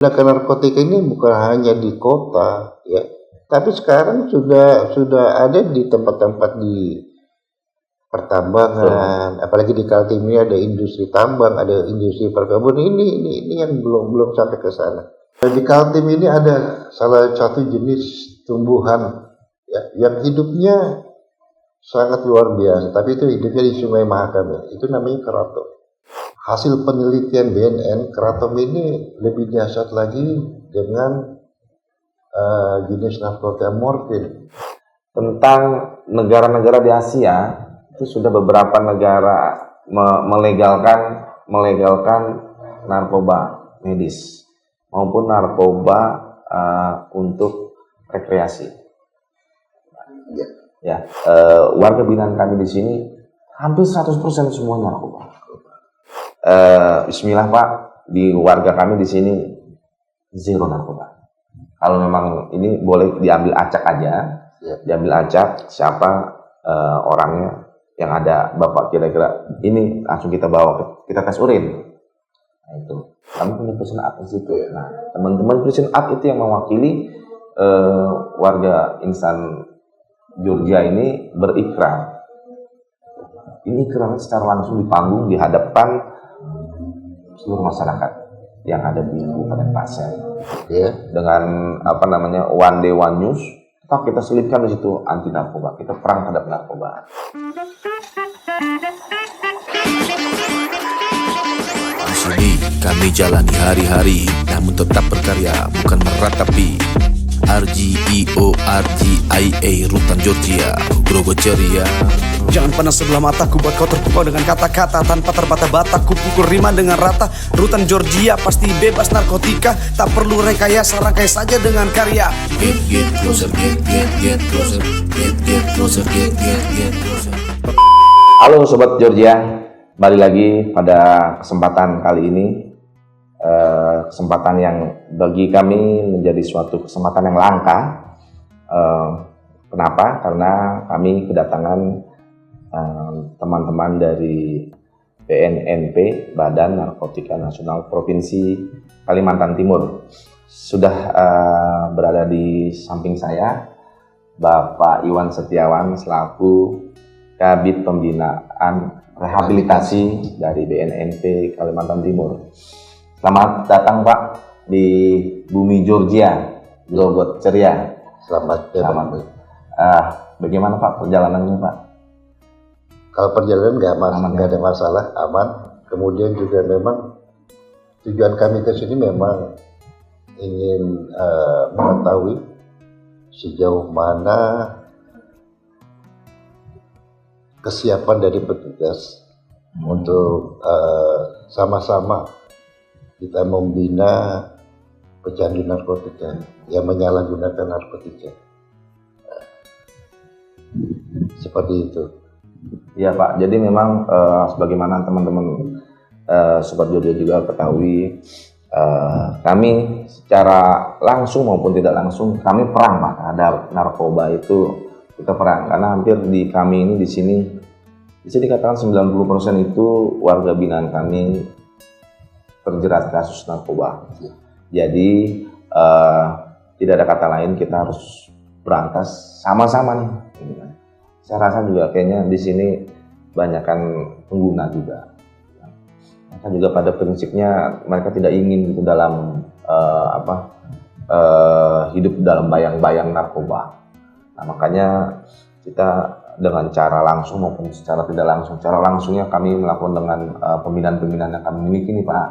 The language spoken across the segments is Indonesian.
Tindakan narkotika ini bukan hanya di kota, ya, tapi sekarang sudah ada di tempat-tempat di pertambangan, apalagi di Kaltim ini ada industri tambang, ada industri perkebunan. Ini yang belum sampai ke sana. Dan di Kaltim ini ada salah satu jenis tumbuhan, ya, yang hidupnya sangat luar biasa, tapi itu hidupnya di Sungai Mahakam, itu namanya keraton. Hasil penelitian BNN, keraton ini lebih dahsyat lagi dengan jenis narkotika morfin. Tentang negara-negara di Asia, itu sudah beberapa negara melegalkan narkoba medis maupun narkoba untuk rekreasi. Ya, warga binaan kami di sini hampir 100% semua narkoba. Bismillah Pak, di warga kami di sini zero narkoba. Kalau memang ini boleh diambil acak aja, diambil acak siapa orangnya yang ada Bapak kira-kira ini, langsung kita bawa kita tes urin. Nah itu, kami punya prison art di situ. Nah teman-teman prison art itu yang mewakili warga insan Georgia ini berikrar. Ini ikrar secara langsung di panggung di hadapan seluruh masyarakat yang ada di Kabupaten Pasir, ya, dengan one day one news. Tetap kita selipkan di situ anti narkoba, kita perang terhadap narkoba. Di sini kami jalani hari-hari, namun tetap berkarya, bukan meratapi. RGEORGIA Rutan Georgia, Grogo ceria. Jangan pandang sebelah mataku, buat kau terpukau dengan kata-kata tanpa terbata-bata. Ku pukul rima dengan rata. Rutan Georgia pasti bebas narkotika, tak perlu rekayasa, rangkai saja dengan karya. Get closer, get closer, get closer, get closer. Halo Sobat Georgia, kembali lagi pada kesempatan kali ini. Kesempatan yang bagi kami menjadi suatu kesempatan yang langka. Kenapa? Karena kami kedatangan teman-teman dari BNNP, Badan Narkotika Nasional Provinsi Kalimantan Timur. Sudah berada di samping saya Bapak Iwan Setiawan selaku Kabid Pembinaan Rehabilitasi dari BNNP Kalimantan Timur. Selamat datang Pak di bumi Georgia, Grogo ceria. Selamat. Bagaimana Pak perjalanannya Pak? Kalau perjalanan nggak ada masalah, aman. Kemudian juga memang tujuan kami ke sini memang ingin mengetahui sejauh mana kesiapan dari petugas untuk sama-sama kita membina pecandu narkotika yang menyalahgunakan narkotika. Seperti itu. Iya Pak, jadi memang sebagaimana teman-teman Sobat Georgia juga ketahui, kami secara langsung maupun tidak langsung kami perang Pak terhadap narkoba itu. Kita perang karena hampir di kami ini di sini bisa dikatakan 90% itu warga binaan kami terjerat kasus narkoba. Jadi tidak ada kata lain, kita harus berantas sama-sama nih. Saya rasa juga kayaknya di sini banyakkan pengguna juga. Mereka juga pada prinsipnya mereka tidak ingin gitu dalam hidup dalam bayang-bayang narkoba. Nah, makanya kita dengan cara langsung maupun secara tidak langsung. Cara langsungnya kami melakukan dengan pembinaan-pembinaan yang kami miliki nih Pak.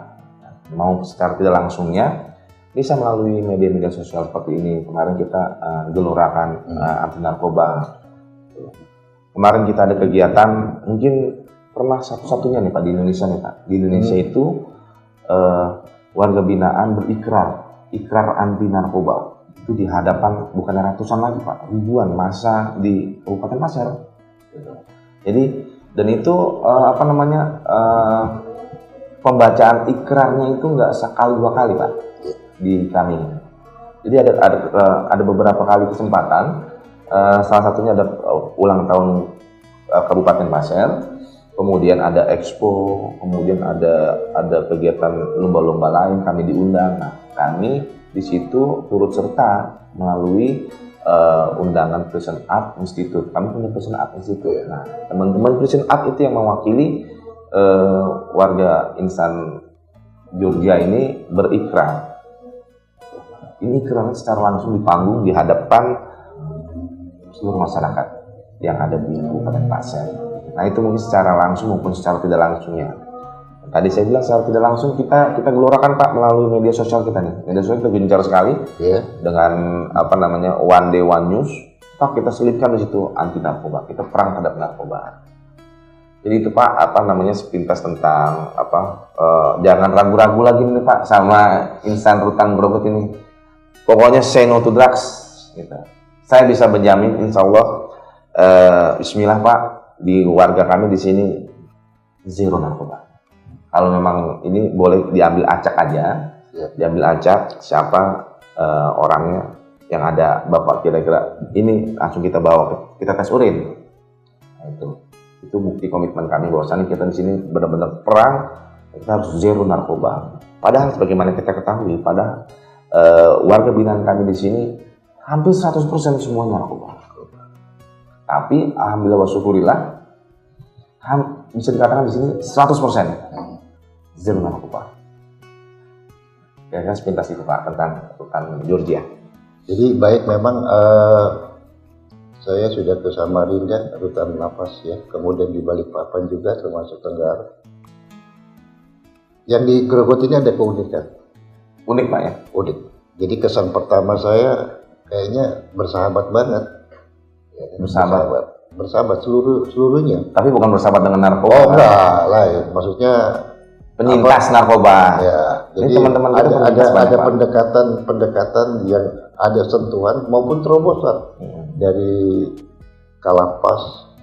Mau secara tidak langsungnya bisa melalui media-media sosial seperti ini. Kemarin kita gelorakan anti narkoba. Kemarin kita ada kegiatan, mungkin pernah satu-satunya nih Pak di Indonesia nih Pak. Di Indonesia itu warga binaan ikrar anti narkoba. Itu di hadapan bukan ratusan lagi Pak, ribuan massa di Kabupaten Pasir. Jadi dan itu pembacaan ikrarnya itu nggak sekali dua kali Pak di kami. Jadi ada beberapa kali kesempatan. Salah satunya ada ulang tahun Kabupaten Pasir, kemudian ada expo, kemudian ada kegiatan lomba-lomba lain kami diundang. Nah, kami di situ turut serta melalui undangan Prison Art Institute. Kami punya Prison Art Institute. Nah, teman-teman Prison Art itu yang mewakili warga insan Georgia ini berikrar. Ini ikrar secara langsung di panggung di hadapan seluruh masyarakat yang ada di Kabupaten Pasir. Nah, itu mungkin secara langsung maupun secara tidak langsungnya. Tadi saya bilang secara tidak langsung kita gelorakan Pak melalui media sosial kita nih. Media sosial kita gencar sekali dengan One Day One News. Kita selipkan di situ anti narkoba. Kita perang terhadap narkoba. Jadi itu Pak sepintas tentang jangan ragu-ragu lagi nih Pak sama insan Rutan Grogot ini. Pokoknya say no to drugs. Gitu. Saya bisa menjamin, insya Allah, Bismillah Pak, di warga kami di sini zero narkoba. Kalau memang ini boleh diambil acak aja, diambil acak siapa orangnya yang ada Bapak kira-kira ini langsung kita bawa kita tes urin. Nah, itu bukti komitmen kami bahwasannya kita di sini benar-benar perang, kita harus zero narkoba. Padahal sebagaimana kita ketahui, warga binaan kami di sini hampir 100% semuanya narkoba. Tapi alhamdulillah wa syukurillah bisa dikatakan di sini 100% zero narkoba. Kira-kira sepintas itu Pak tentang Georgia. Jadi baik memang saya sudah ke Samarinda, Rutan Lapas ya, kemudian di Balikpapan juga termasuk Tenggara. Yang di Grogot ini ada keunikan. Unik Pak ya? Unik. Jadi kesan pertama saya kayaknya bersahabat banget. Ya, bersahabat seluruhnya. Tapi bukan bersahabat dengan narkoba. Oh enggak lah, ya. Maksudnya penyintas narkoba. Ya, jadi teman-teman ada pendekatan yang ada sentuhan maupun terobosan dari Kalapas,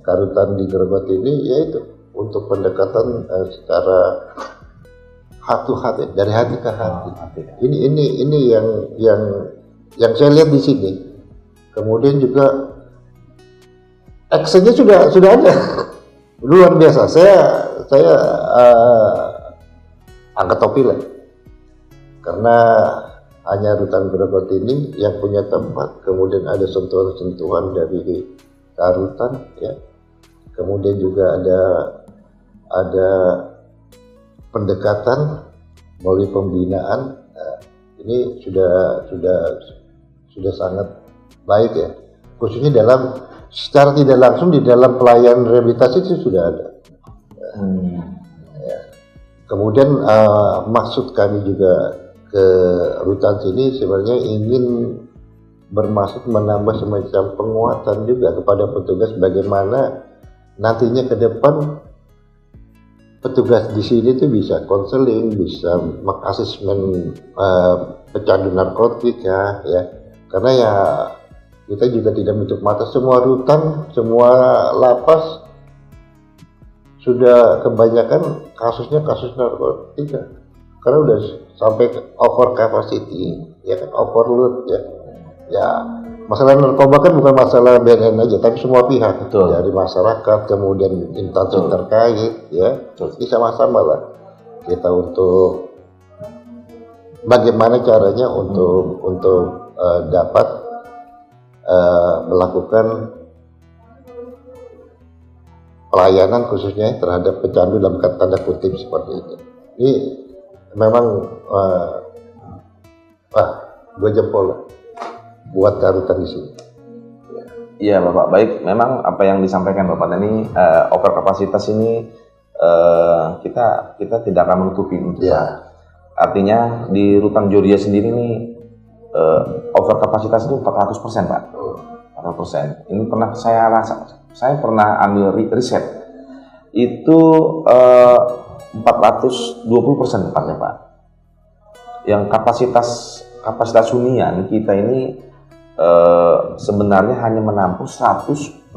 Karutan di Grogot ini yaitu untuk pendekatan secara heart to heart, dari hati ke hati. Ini yang saya lihat di sini. Kemudian juga actionnya sudah ada luar biasa. Saya angkat topi lah, karena hanya Rutan Grogot ini yang punya tempat. Kemudian ada sentuhan-sentuhan dari Karutan, ya. Kemudian juga ada pendekatan melalui pembinaan. Nah, ini sudah sangat baik ya, khususnya secara tidak langsung di dalam pelayanan rehabilitasi itu sudah ada. Ya. Kemudian maksud kami juga ke Rutan sini sebenarnya ingin bermaksud menambah semacam penguatan juga kepada petugas, bagaimana nantinya ke depan petugas di sini tuh bisa konseling, bisa mengasesmen pecandu narkotika ya. Karena ya kita juga tidak menutup mata, semua rutan, semua lapas sudah kebanyakan kasusnya kasus narkotika. Karena udah sampai over capacity, ya kan, overload ya. Ya, masalah narkoba kan bukan masalah BNN aja, tapi semua pihak. Betul. Dari masyarakat, kemudian instansi terkait, ya. Ini sama-sama lah kita untuk bagaimana caranya untuk dapat melakukan pelayanan khususnya terhadap pecandu dalam tanda kutip seperti itu. Ini memang gue jempol lah buat Karutan di sini. Iya Bapak, baik. Memang apa yang disampaikan Bapak tadi, over kapasitas ini kita tidak akan menutupi untuk artinya di Rutan Georgia sendiri nih over kapasitas itu 400% Pak. 400%. Ini pernah saya pernah ambil riset itu 420% tepatnya Pak. Yang kapasitas hunian kita ini sebenarnya hanya menampung 160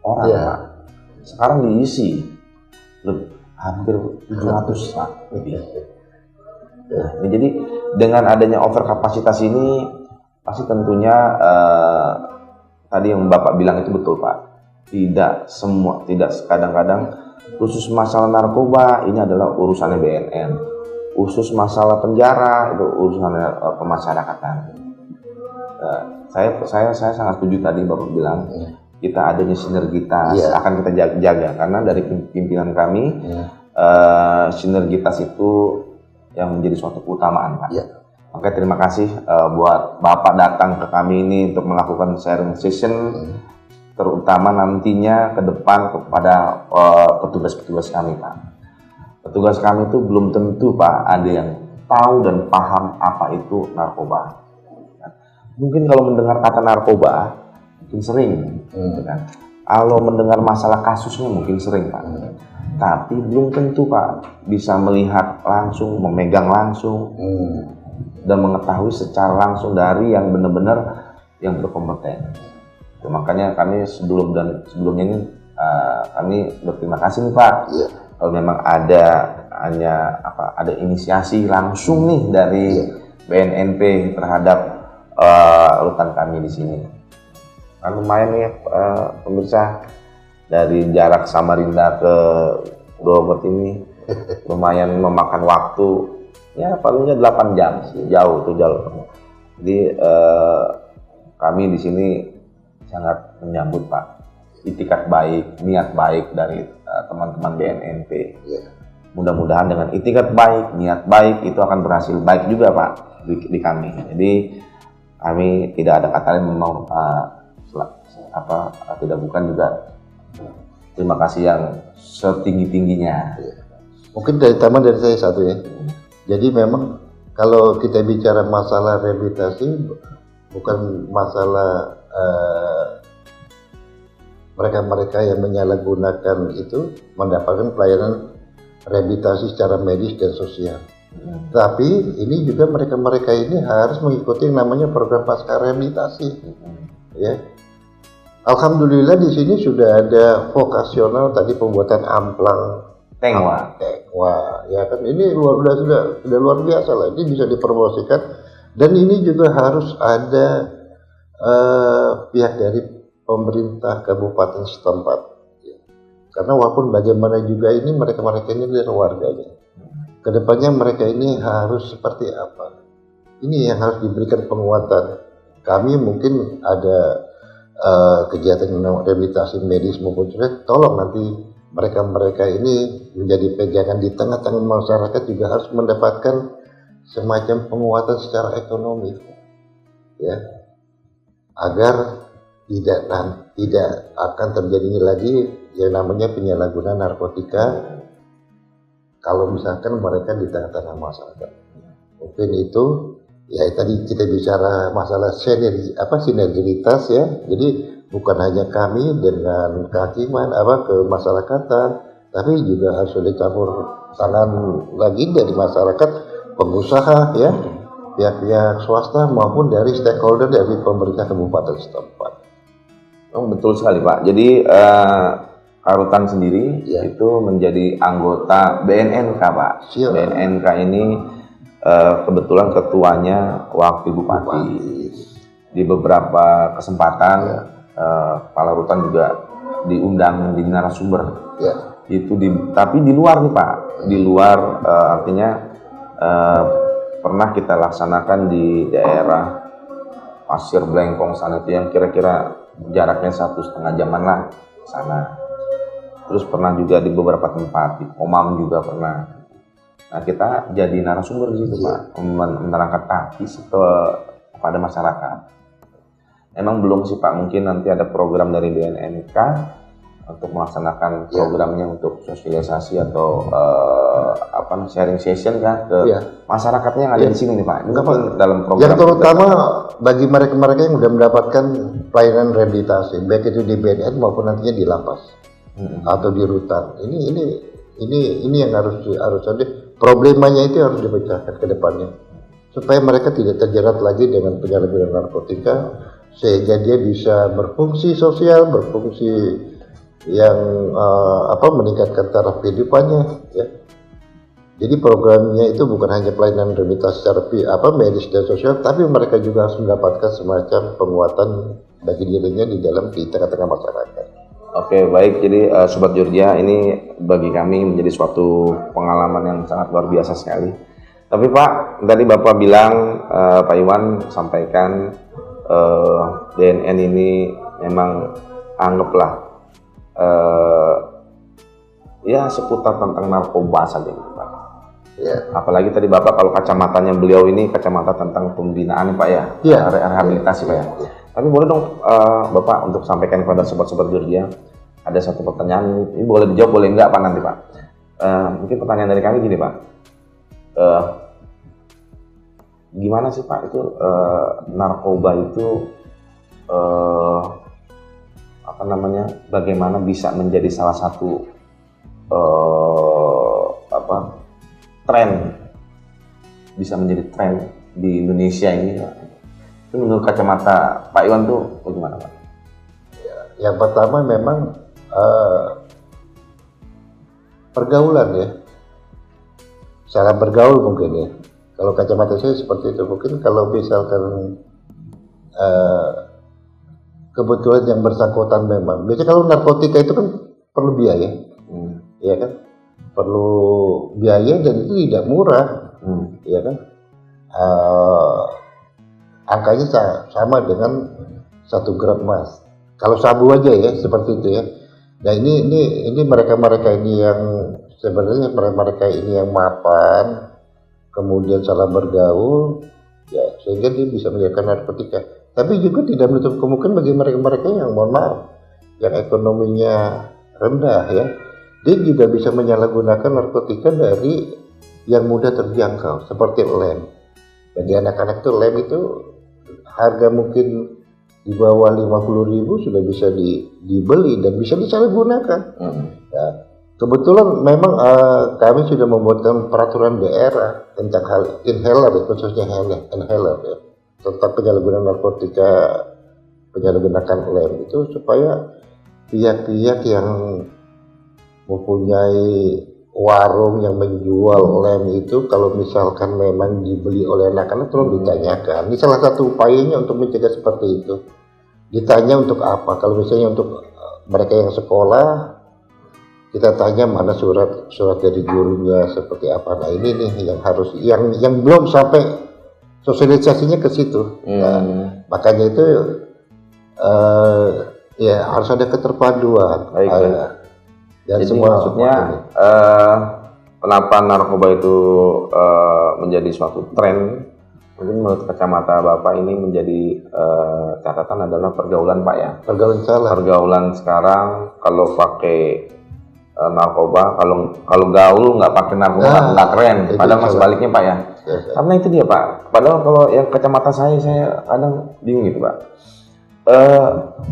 orang Pak. Sekarang diisi hampir 700 Pak. Nah, jadi dengan adanya over kapasitas ini pasti tentunya tadi yang Bapak bilang itu betul Pak. Tidak kadang-kadang Khusus masalah narkoba ini adalah urusannya BNN. Khusus masalah penjara itu urusannya pemasyarakatan. Saya sangat setuju tadi Bapak bilang kita adanya sinergitas akan kita jaga karena dari pimpinan kami sinergitas itu yang menjadi suatu keutamaan Pak. Makanya terima kasih buat Bapak datang ke kami ini untuk melakukan sharing session terutama nantinya ke depan kepada petugas-petugas kami Pak. Petugas kami itu belum tentu Pak ada yang tahu dan paham apa itu narkoba. Mungkin kalau mendengar kata narkoba mungkin sering, kan? Kalau mendengar masalah kasusnya mungkin sering Pak. Tapi belum tentu Pak bisa melihat langsung, memegang langsung, dan mengetahui secara langsung dari yang benar-benar yang berkompeten. Makanya kami sebelumnya ini kami berterima kasih nih Pak. Kalau memang ada inisiasi langsung nih dari BNNP terhadap rutan kami di sini. Kan lumayan nih pemirsa dari jarak Samarinda ke Grogol ini lumayan memakan waktu ya palingnya 8 jam jauh. Jadi kami di sini sangat menyambut Pak itikat baik, niat baik dari teman-teman BNNP. Mudah-mudahan dengan itikat baik, niat baik itu akan berhasil baik juga Pak di kami. Jadi kami tidak ada kata lain mau tidak bukan juga terima kasih yang setinggi-tingginya. Mungkin dari saya satu ya. Jadi memang kalau kita bicara masalah rehabilitasi bukan masalah mereka-mereka yang menyalahgunakan itu mendapatkan pelayanan rehabilitasi secara medis dan sosial. Tapi ini juga mereka-mereka ini harus mengikuti yang namanya program pasca rehabilitasi. Ya. Alhamdulillah di sini sudah ada vokasional tadi pembuatan amplang Tengwa. Ya kan ini sudah luar biasa lah. Ini bisa dipromosikan dan ini juga harus ada pihak dari pemerintah kabupaten setempat. Karena walaupun bagaimana juga ini mereka ini dari warganya. Kedepannya mereka ini harus seperti apa? Ini yang harus diberikan penguatan. Kami mungkin ada kegiatan rehabilitasi medis maupun sosial. Tolong nanti mereka ini menjadi pegangan di tengah-tengah masyarakat juga harus mendapatkan semacam penguatan secara ekonomi, ya, agar tidak akan terjadi lagi yang namanya penyalahgunaan narkotika kalau misalkan mereka di tengah-tengah masyarakat. Mungkin itu ya tadi kita bicara masalah sinergitas ya. Jadi bukan hanya kami dengan kehakiman kemasyarakatan, tapi juga harus ada campur tangan lagi dari masyarakat, pengusaha ya, pihak-pihak swasta maupun dari stakeholder dari pemerintah kabupaten setempat. Betul sekali Pak. Jadi Karutan sendiri itu menjadi anggota BNNK Pak. BNNK ini kebetulan ketuanya wakil bupati. Di beberapa kesempatan kepala rutan juga diundang di narasumber. Tapi di luar nih Pak. Di luar artinya pernah kita laksanakan di daerah Pasir Blengkong sana itu yang kira-kira jaraknya 1,5 jaman lah sana. Terus pernah juga di beberapa tempat di Komam juga pernah. Nah kita jadi narasumber di situ Pak, menerangkan arti kepada masyarakat. Emang belum sih Pak, mungkin nanti ada program dari BNNK untuk melaksanakan programnya untuk sosialisasi atau sharing session kan ke masyarakatnya yang ada di sini nih Pak. Ini dalam program yang terutama bagi mereka-mereka yang sudah mendapatkan pelayanan rehabilitasi, baik itu di BNN maupun nantinya di lapas atau di rutan. Ini yang harus ada. Problemanya itu harus dipecahkan ke depannya supaya mereka tidak terjerat lagi dengan penyalahgunaan narkotika, sehingga dia bisa berfungsi sosial, berfungsi yang meningkatkan taraf kehidupannya ya. Jadi programnya itu bukan hanya pelayanan rehabilitasi secara medis dan sosial, tapi mereka juga harus mendapatkan semacam penguatan bagi dirinya di tengah-tengah masyarakat. Oke, baik. Jadi Sobat Georgia, ini bagi kami menjadi suatu pengalaman yang sangat luar biasa sekali. Tapi Pak, tadi Bapak bilang, Pak Iwan sampaikan DNN ini memang anggaplah ya seputar tentang narkoba saja, Pak. Ya. Apalagi tadi Bapak kalau kacamatanya beliau ini kacamata tentang pembinaan, Pak ya, rehabilitasi, Pak ya. Tapi boleh dong Bapak untuk sampaikan kepada sobat-sobat Georgia, ada satu pertanyaan, ini boleh dijawab, boleh enggak Pak nanti Pak. Mungkin pertanyaan dari kami gini Pak, gimana sih Pak itu narkoba itu apa namanya, bagaimana bisa menjadi salah satu tren, bisa menjadi tren di Indonesia ini Pak? Itu menurut kacamata Pak Iwan tuh bagaimana Pak? Yang pertama memang pergaulan ya, cara bergaul mungkin ya. Kalau kacamata saya seperti itu. Mungkin kalau misalkan kebetulan yang bersangkutan memang, biasanya kalau narkotika itu kan perlu biaya, ya kan, perlu biaya dan itu tidak murah, ya kan. Angkanya sama dengan 1 gram emas. Kalau sabu aja ya seperti itu ya. Nah ini mereka ini yang sebenarnya mereka ini yang mapan, kemudian salah bergaul, ya sehingga dia bisa menjadikan narkotika. Tapi juga tidak menutup kemungkinan bagi mereka yang mohon maaf, yang ekonominya rendah ya, dia juga bisa menyalahgunakan narkotika dari yang mudah terjangkau seperti lem. Bagi anak-anak tuh lem itu harga mungkin di bawah 50.000 sudah bisa dibeli dan bisa disalahgunakan. Ya, kebetulan memang kami sudah membuatkan peraturan daerah tentang hal inhaler, khususnya inhaler ya, tentang penyalahgunaan narkotika, penyalahgunaan lem itu, supaya pihak-pihak yang mempunyai warung yang menjual lem itu, kalau misalkan memang dibeli oleh anak-anak, terus ditanyakan. Ini salah satu upayanya untuk mencegah seperti itu. Ditanya untuk apa? Kalau misalnya untuk mereka yang sekolah, kita tanya mana surat dari gurunya seperti apa. Nah ini nih yang harus, yang belum sampai sosialisasinya ke situ. Nah, makanya itu ya harus ada keterpaduan. Dan jadi semua maksudnya kenapa narkoba itu menjadi suatu tren? Mungkin menurut kacamata Bapak ini menjadi catatan adalah pergaulan Pak ya. Pergaulan salah. Pergaulan sekarang kalau pakai narkoba, kalau gaul nggak pakai narkoba nggak keren. Padahal mas sebaliknya Pak ya. Karena itu dia Pak. Padahal kalau yang kacamata saya kadang bingung gitu Pak.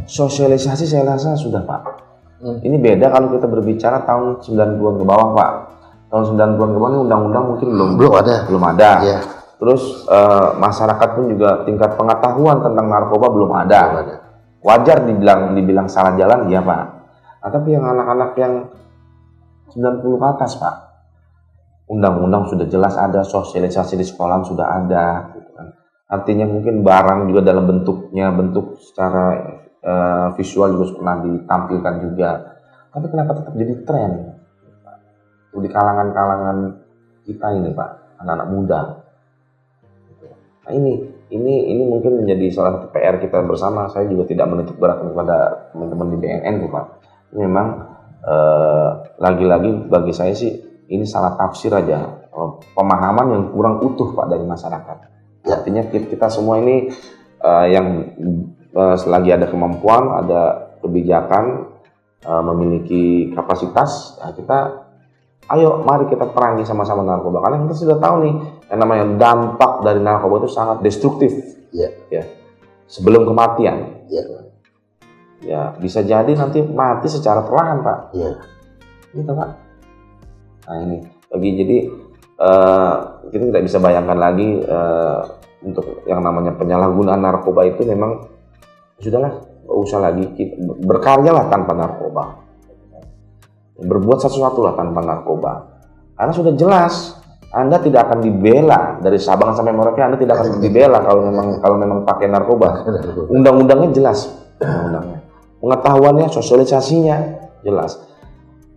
Sosialisasi saya rasa sudah Pak. Ini beda kalau kita berbicara tahun 90-an ke bawah Pak. Tahun 90-an ke bawah ini undang-undang mungkin belum ada. Yeah. Terus masyarakat pun juga tingkat pengetahuan tentang narkoba belum ada. Wajar dibilang salah jalan ya Pak. Nah, tapi yang anak-anak yang 90 ke atas Pak, undang-undang sudah jelas ada, sosialisasi di sekolah sudah ada gitu kan. Artinya mungkin barang juga dalam bentuk secara visual juga pernah ditampilkan juga, tapi kenapa tetap jadi tren di kalangan kita ini Pak, anak-anak muda. Nah ini mungkin menjadi salah satu PR kita bersama. Saya juga tidak menitik beratkan kepada teman-teman di BNN Pak. Memang lagi-lagi bagi saya sih ini salah tafsir aja, pemahaman yang kurang utuh Pak dari masyarakat. Artinya kita semua ini yang selagi ada kemampuan, ada kebijakan, memiliki kapasitas, ya mari kita perangi sama-sama narkoba. Karena kita sudah tahu nih, yang namanya dampak dari narkoba itu sangat destruktif. Ya. Sebelum kematian. Ya, bisa jadi nanti mati secara perlahan, Pak. Gitu, Pak. Nah ini, jadi kita tidak bisa bayangkan lagi untuk yang namanya penyalahgunaan narkoba itu memang sudahlah, nggak usah lagi, berkaryalah tanpa narkoba, berbuat sesuatu lah tanpa narkoba, karena sudah jelas Anda tidak akan dibela dari Sabang sampai Merauke. Anda tidak akan dibela kalau memang pakai narkoba. Undang-undangnya jelas, undang-undangnya pengetahuannya, sosialisasinya jelas.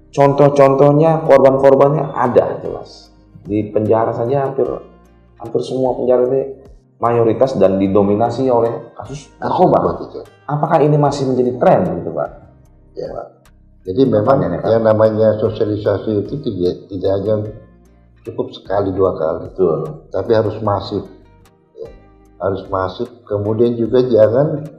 Contoh-contohnya, korban-korbannya ada jelas. Di penjara saja hampir semua penjara ini mayoritas dan didominasi oleh kasus narkoba. Apakah ini masih menjadi tren gitu Pak? Ya. Jadi memang yang namanya sosialisasi itu tidak hanya cukup sekali dua kali, Betul. tapi harus masif. Ya. Harus masif. Kemudian juga jangan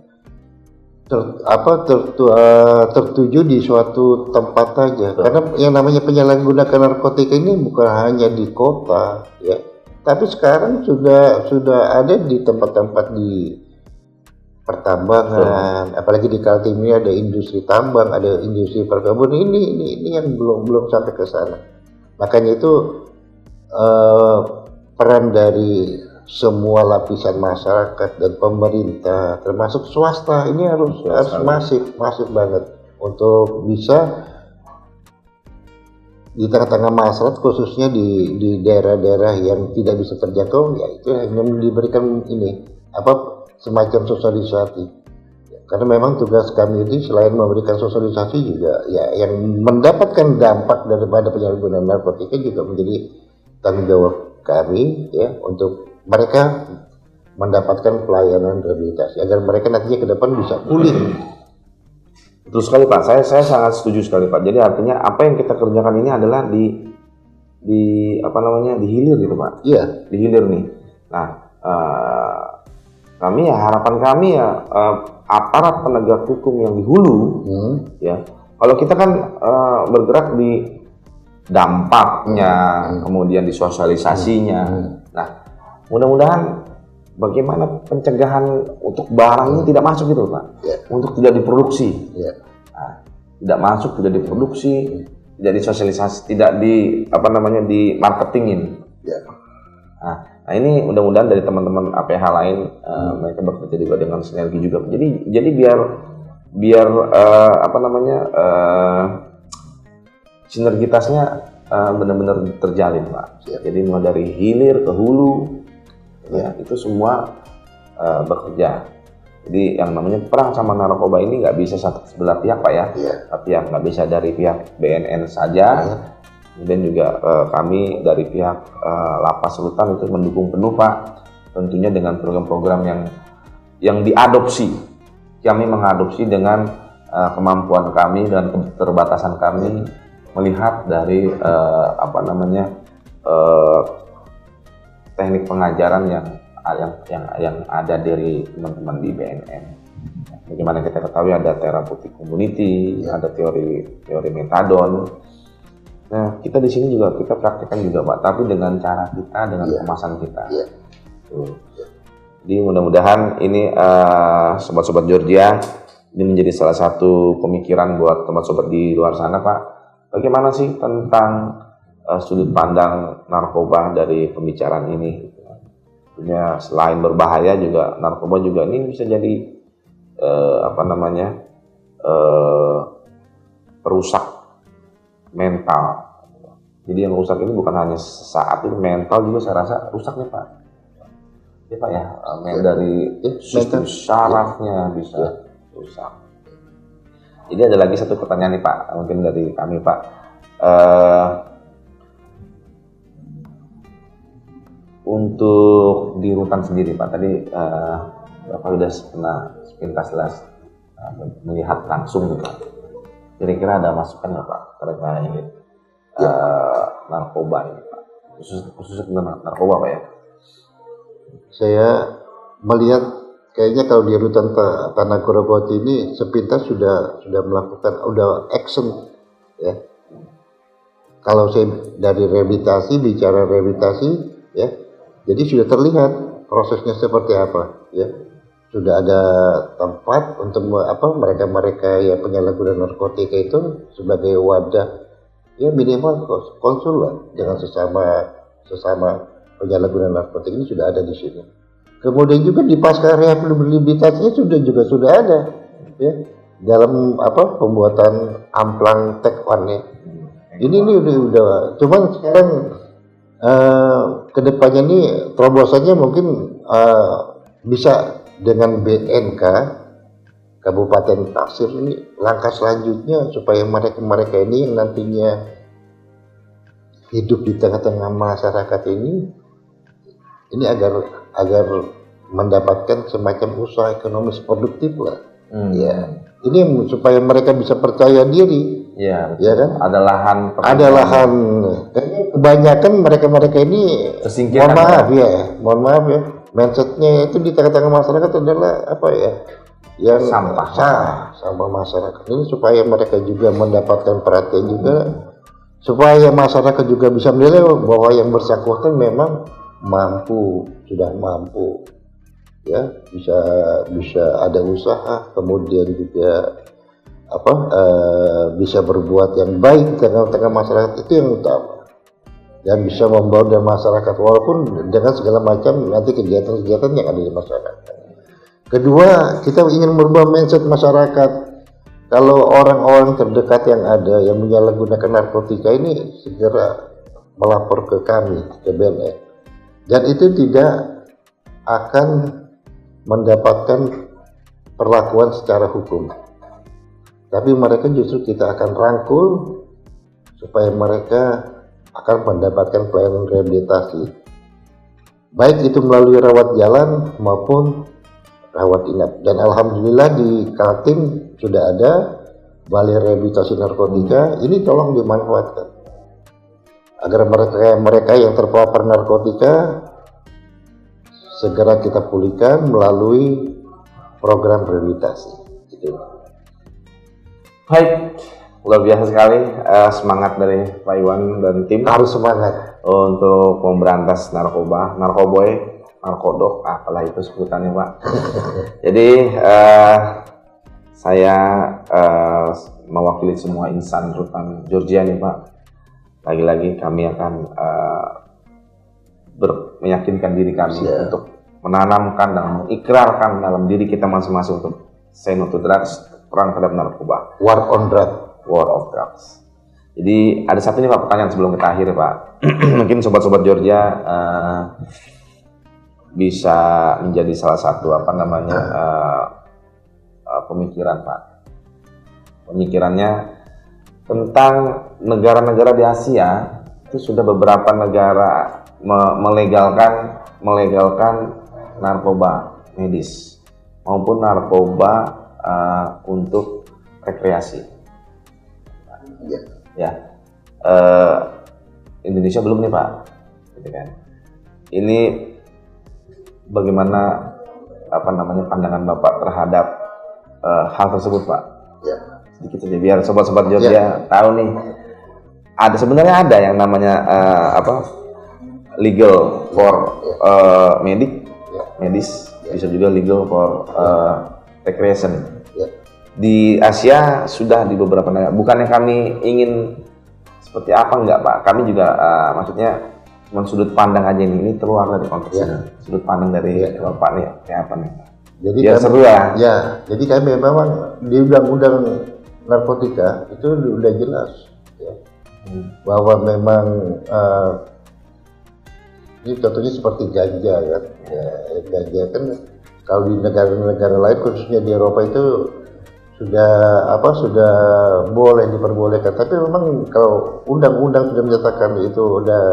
tertuju di suatu tempat aja. Betul. Karena yang namanya penyalahgunaan narkotika ini bukan hanya di kota, ya. Tapi sekarang sudah ada di tempat-tempat di pertambangan, apalagi di Kaltim ini ada industri tambang, ada industri perkebunan. Ini yang belum sampai ke sana. Makanya itu peran dari semua lapisan masyarakat dan pemerintah, termasuk swasta, ini harus masif banget untuk bisa di tengah-tengah masyarakat, khususnya di daerah-daerah yang tidak bisa terjangkau, ya itu hanya diberikan semacam sosialisasi. Karena memang tugas kami ini selain memberikan sosialisasi juga ya yang mendapatkan dampak daripada penyalahgunaan narkotika juga menjadi tanggung jawab kami ya untuk mereka mendapatkan pelayanan rehabilitasi agar mereka nantinya ke depan bisa pulih. Betul sekali Pak, saya sangat setuju sekali Pak. Jadi artinya apa yang kita kerjakan ini adalah di hilir gitu Pak. Iya. Di hilir nih. Nah, harapan kami ya aparat penegak hukum yang di hulu, ya. Kalau kita kan bergerak di dampaknya, kemudian di sosialisasinya. Nah, mudah-mudahan bagaimana pencegahan untuk barang ini tidak masuk gitu Pak, untuk tidak diproduksi, nah, tidak masuk, tidak diproduksi, tidak disosialisasi, tidak di marketingin. Nah ini mudah-mudahan dari teman-teman APH lain mereka bekerja juga dengan sinergi juga. Jadi biar sinergitasnya benar-benar terjalin Pak. Jadi mulai dari hilir ke hulu. Ya, itu semua bekerja. Jadi yang namanya perang sama narkoba ini nggak bisa satu sebelah pihak Pak ya, tapi yang nggak bisa dari pihak BNN saja. Kemudian juga kami dari pihak Lapas Rutan itu mendukung penuh Pak, tentunya dengan program-program yang diadopsi. Kami mengadopsi dengan kemampuan kami dan keterbatasan kami melihat dari teknik pengajaran yang ada dari teman-teman di BNN. Bagaimana kita ketahui ada therapeutic community, ada teori metadon. Nah, kita di sini juga kita praktekkan juga Pak, tapi dengan cara kita, dengan kemasan kita. Jadi mudah-mudahan ini sobat-sobat Georgia ini menjadi salah satu pemikiran buat teman-sobat di luar sana Pak. Bagaimana sih tentang sudut pandang narkoba dari pembicaraan ini? Tentunya selain berbahaya juga narkoba juga ini bisa jadi perusak mental. Jadi yang rusak ini bukan hanya sesaat, itu mental juga saya rasa rusak nih Pak. Ya Pak ya, dari sistem sarafnya bisa rusak. Jadi ada lagi satu pertanyaan nih Pak, mungkin dari kami Pak. Untuk di rutan sendiri Pak, tadi Bapak sudah pernah sepintas melihat langsung nih Pak. Kira-kira ada masukan nggak Pak terkait narkoba ini Pak? Khususnya tentang narkoba Pak ya? Saya melihat kayaknya kalau di rutan Tanah Korokoti ini sepintas sudah melakukan action ya. Kalau saya dari bicara rehabilitasi ya, jadi sudah terlihat prosesnya seperti apa ya. Sudah ada tempat untuk mereka yang penyalahguna narkotika itu sebagai wadah ya, minimal konsul lah dengan sesama penyalahguna narkotika ini sudah ada di sini. Kemudian juga di pasca rehabilitasinya sudah ada ya dalam pembuatan amplang take one ya. Ini udah cuman sekarang kedepannya ini terobosannya mungkin bisa dengan BNK Kabupaten Pasir ini langkah selanjutnya supaya mereka ini yang nantinya hidup di tengah-tengah masyarakat ini agar mendapatkan semacam usaha ekonomis produktif lah. Ya, ini supaya mereka bisa percaya diri. Ya, ya kan? Ada lahan. Ada lahan. Kayaknya kebanyakan mereka ini, tersingkirkan. Mohon maaf ya, mindsetnya itu di tengah-tengah masyarakat adalah apa ya? Yang sampah masyarakat ini, supaya mereka juga mendapatkan perhatian juga, supaya masyarakat juga bisa menilai bahwa yang bersangkutan memang sudah mampu, ya, bisa ada usaha, kemudian juga bisa berbuat yang baik di tengah-tengah masyarakat, itu yang utama, dan bisa membawa dari masyarakat walaupun dengan segala macam nanti kegiatan-kegiatan yang ada di masyarakat. Kedua, kita ingin merubah mindset masyarakat. Kalau orang-orang terdekat yang ada yang menyalahgunakan narkotika ini segera melapor ke kami, ke BNN, dan itu tidak akan mendapatkan perlakuan secara hukum, tapi mereka justru kita akan rangkul supaya mereka akan mendapatkan pelayanan rehabilitasi, baik itu melalui rawat jalan maupun rawat inap. Dan alhamdulillah di Kaltim sudah ada balai rehabilitasi narkotika. Ini tolong dimanfaatkan agar mereka yang terpapar narkotika segera kita pulihkan melalui program rehabilitasi. Itu. Baik, luar biasa sekali semangat dari Pak Iwan dan tim. Harus semangat untuk memberantas narkoboy, narkodok, apalah itu sebutannya Pak. Jadi saya mewakili semua insan Rutan Georgia nih Pak. Lagi-lagi kami akan meyakinkan diri kami untuk menanamkan dan mengikrarkan dalam diri kita masing-masing untuk say no to drugs, perang terhadap narkoba. War on drugs. War of drugs. Jadi ada satu nih Pak pertanyaan sebelum kita akhir Pak. Mungkin sobat-sobat Georgia bisa menjadi salah satu pemikiran Pak. Pemikirannya tentang negara-negara di Asia itu sudah beberapa negara melegalkan narkoba medis maupun narkoba untuk rekreasi. Ya, Indonesia belum nih Pak, gitu kan? Ini bagaimana pandangan Bapak terhadap hal tersebut Pak? Ya. Sedikit saja biar sobat-sobat Georgia tahu nih. Sebenarnya ada yang namanya legal for medis, bisa juga legal for recreation. Di Asia sudah di beberapa negara. Bukannya kami ingin seperti apa enggak Pak? Kami juga maksudnya cuma sudut pandang aja ini terluar dari konteksnya. Sudut pandang dari Bapak nih kayak apa nih? Jadi biar seru ya. Ya, jadi kami memang di undang-undang narkotika itu udah jelas ya, bahwa memang ini contohnya seperti ganja kan. Ya, ganja kan kalau di negara-negara lain khususnya di Eropa itu sudah boleh diperbolehkan, tapi memang kalau undang-undang sudah menyatakan itu udah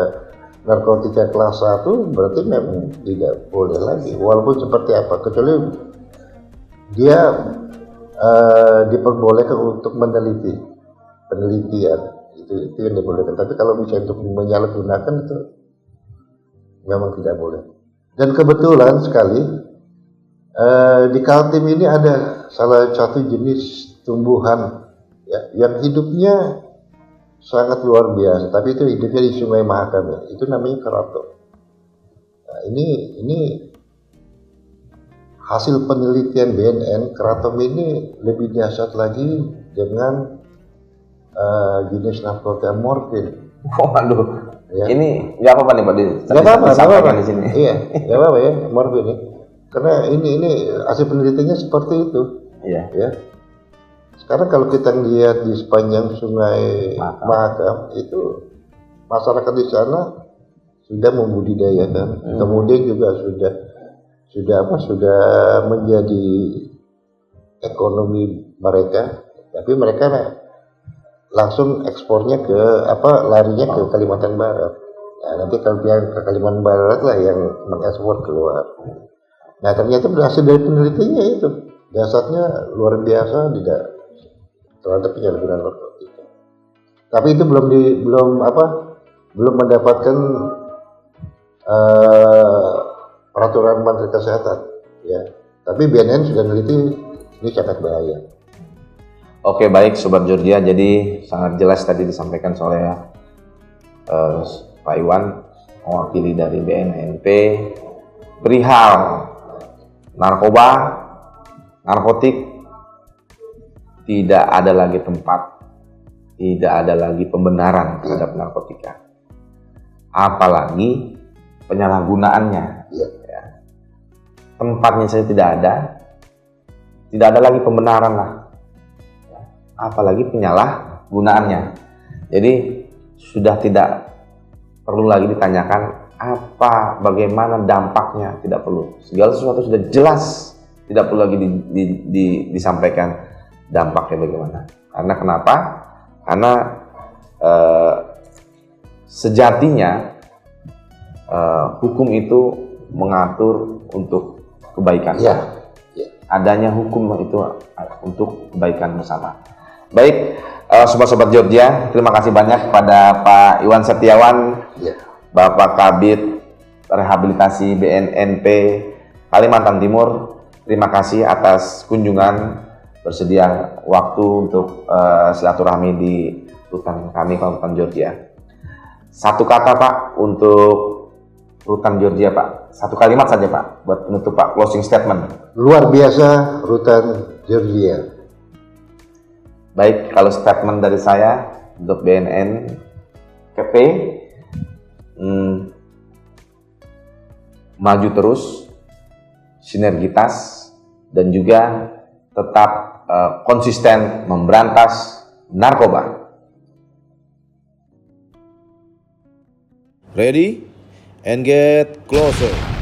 narkotika kelas 1 berarti memang tidak boleh lagi walaupun seperti apa, kecuali dia diperbolehkan untuk penelitian itu yang diperbolehkan, tapi kalau misalnya untuk menyalahgunakan itu memang tidak boleh. Dan kebetulan sekali di Kaltim ini ada salah satu jenis tumbuhan ya, yang hidupnya sangat luar biasa, tapi itu hidupnya di Sungai Mahakam ya. Itu namanya keraton. Nah, ini hasil penelitian BNN, keraton ini lebih dahsyat lagi dengan jenis narkotika morfin. Waduh. Ya. Ini nggak apa-apa nih Pak disampaikan di sini. Iya, nggak apa-apa ya morfin ini. Karena ini hasil penelitiannya seperti itu. Iya. Ya. Sekarang kalau kita lihat di sepanjang Sungai Mahakam itu masyarakat di sana sudah membudidayakan, kemudian juga sudah menjadi ekonomi mereka, tapi mereka langsung ekspornya ke larinya ke Kalimantan Barat. Nah, nanti kalau yang ke Kalimantan Barat lah yang mengekspor keluar. Nah, ternyata berhasil dari penelitiannya itu dasarnya luar biasa tidak terhadap penyalahgunaan narkotika. Tapi itu belum mendapatkan peraturan Menteri Kesehatan, ya. Tapi BNN sudah meneliti ini sangat bahaya. Oke, baik Sobat Georgia, jadi sangat jelas tadi disampaikan oleh Pak Iwan mewakili dari BNNP perihal narkoba, narkotik, tidak ada lagi tempat, tidak ada lagi pembenaran terhadap narkotika, apalagi penyalahgunaannya. Ya. Tempatnya saja tidak ada lagi pembenaran lah, apalagi penyalahgunaannya. Jadi sudah tidak perlu lagi ditanyakan bagaimana dampaknya, tidak perlu. Segala sesuatu sudah jelas, tidak perlu lagi disampaikan dampaknya bagaimana. Karena kenapa? Karena sejatinya hukum itu mengatur untuk kebaikan. Ya. Adanya hukum itu untuk kebaikan bersama. Baik, sobat-sobat Georgia, terima kasih banyak kepada Pak Iwan Setiawan, Bapak Kabid Rehabilitasi BNNP Kalimantan Timur. Terima kasih atas kunjungan, bersedia waktu untuk silaturahmi di rutan kami Kabupaten Georgia. Satu kata Pak untuk rutan Georgia Pak, satu kalimat saja Pak buat penutup Pak, closing statement. Luar biasa rutan Georgia. Baik, kalau statement dari saya untuk BNN KP, maju terus, sinergitas, dan juga tetap konsisten memberantas narkoba. Ready and get closer.